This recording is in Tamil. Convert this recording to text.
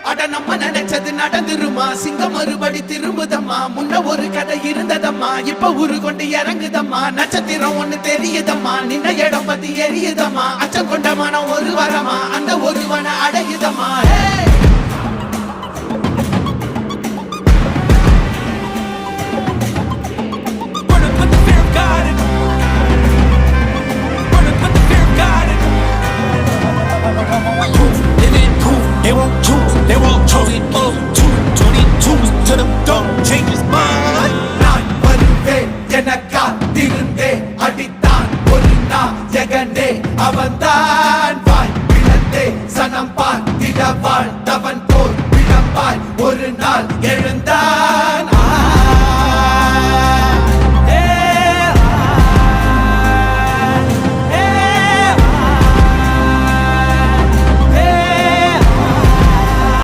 அட நம்ம நினைச்சது நடந்துருமா சிங்கம் மறுபடி திரும்புதம்மா முன்ன ஒரு கதை இருந்ததம்மா இப்ப உரு கொண்டு இறங்குதம்மா நட்சத்திரம் ஒண்ணு தெரியுதம்மா நின்ன இடம் பத்தி எரியுதம்மா அச்சம் கொண்ட மனம் ஒரு வரமா அந்த ஒருவனை அடையுதம்மா They won't choose, they won't choose it up. 222 to the door, change his mind.